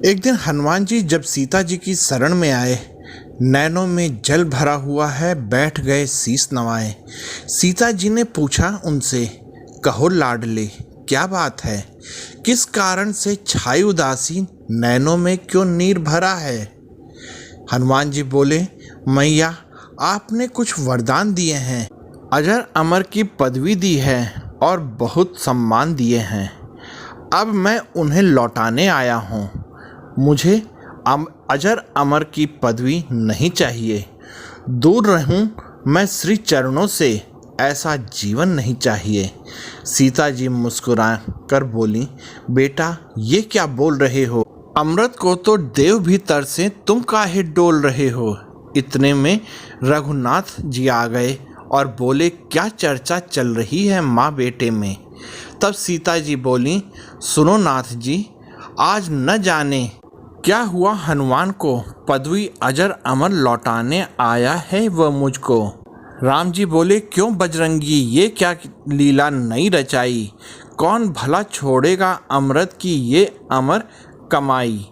एक दिन हनुमान जी जब सीता जी की शरण में आए, नैनों में जल भरा हुआ है, बैठ गए शीस नवाए। सीता जी ने पूछा उनसे, कहो लाडले क्या बात है, किस कारण से छाई उदासी, नैनों में क्यों नीर भरा है। हनुमान जी बोले, मैया आपने कुछ वरदान दिए हैं, अजर अमर की पदवी दी है और बहुत सम्मान दिए हैं। अब मैं उन्हें लौटाने आया हूँ। मुझे अजर अमर की पदवी नहीं चाहिए। दूर रहूं मैं श्री चरणों से, ऐसा जीवन नहीं चाहिए। सीता जी मुस्कुरा कर बोली, बेटा ये क्या बोल रहे हो, अमृत को तो देव भी तरसे, तुम काहे डोल रहे हो। इतने में रघुनाथ जी आ गए और बोले, क्या चर्चा चल रही है माँ बेटे में। तब सीता जी बोली, सुनो नाथ जी, आज न जाने क्या हुआ हनुमान को, पदवी अजर अमर लौटाने आया है वह मुझको। राम जी बोले, क्यों बजरंगी ये क्या लीला नई रचाई, कौन भला छोड़ेगा अमृत की ये अमर कमाई।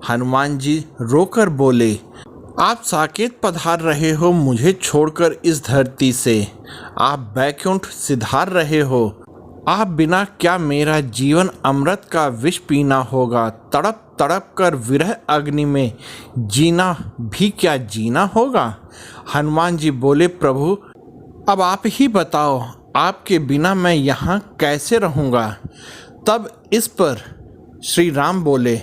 हनुमान जी रोकर बोले, आप साकेत पधार रहे हो मुझे छोड़कर इस धरती से, आप बैकुंठ सिधार रहे हो। आप बिना क्या मेरा जीवन अमृत का विष पीना होगा, तड़प तड़प कर विरह अग्नि में जीना भी क्या जीना होगा। हनुमान जी बोले, प्रभु अब आप ही बताओ, आपके बिना मैं यहाँ कैसे रहूँगा। तब इस पर श्री राम बोले,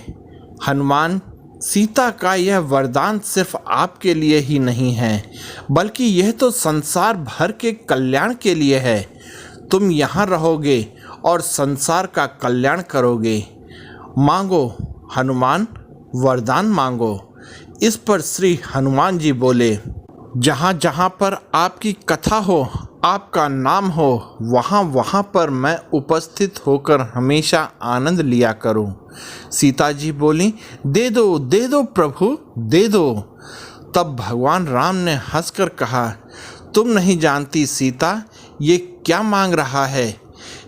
हनुमान सीता का यह वरदान सिर्फ आपके लिए ही नहीं है, बल्कि यह तो संसार भर के कल्याण के लिए है। तुम यहाँ रहोगे और संसार का कल्याण करोगे। मांगो हनुमान, वरदान मांगो। इस पर श्री हनुमान जी बोले, जहाँ जहाँ पर आपकी कथा हो, आपका नाम हो, वहाँ वहाँ पर मैं उपस्थित होकर हमेशा आनंद लिया करूँ। सीता जी बोली, दे दो प्रभु दे दो। तब भगवान राम ने हंसकर कहा, तुम नहीं जानती सीता ये क्या मांग रहा है,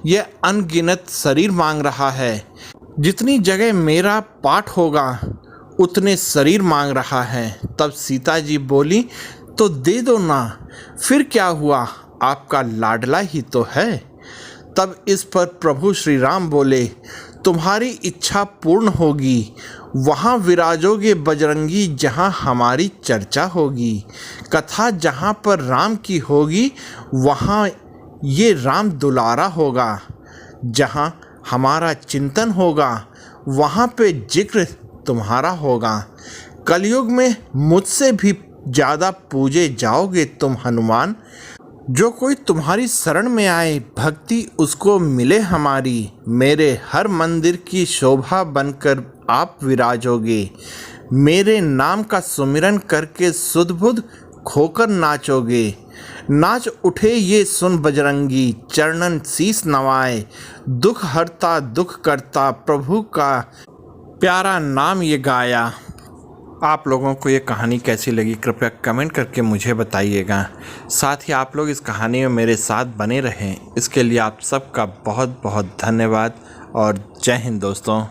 ये अनगिनत शरीर मांग रहा है। जितनी जगह मेरा पाठ होगा उतने शरीर मांग रहा है। तब सीता जी बोली, तो दे दो ना, फिर क्या हुआ, आपका लाडला ही तो है। तब इस पर प्रभु श्री राम बोले, तुम्हारी इच्छा पूर्ण होगी, वहाँ विराजोगे बजरंगी, जहाँ हमारी चर्चा होगी। कथा जहाँ पर राम की होगी, वहाँ ये राम दुलारा होगा। जहाँ हमारा चिंतन होगा, वहाँ पे जिक्र तुम्हारा होगा। कलयुग में मुझसे भी ज़्यादा पूजे जाओगे तुम हनुमान। जो कोई तुम्हारी शरण में आए, भक्ति उसको मिले हमारी। मेरे हर मंदिर की शोभा बनकर आप विराजोगे। मेरे नाम का सुमिरन करके सुध बुध खोकर नाचोगे। नाच उठे ये सुन बजरंगी, चरणन शीस नवाए। दुख हरता दुख करता प्रभु का प्यारा नाम ये गाया। आप लोगों को ये कहानी कैसी लगी कृपया कमेंट करके मुझे बताइएगा। साथ ही आप लोग इस कहानी में मेरे साथ बने रहें, इसके लिए आप सबका बहुत बहुत धन्यवाद और जय हिंद दोस्तों।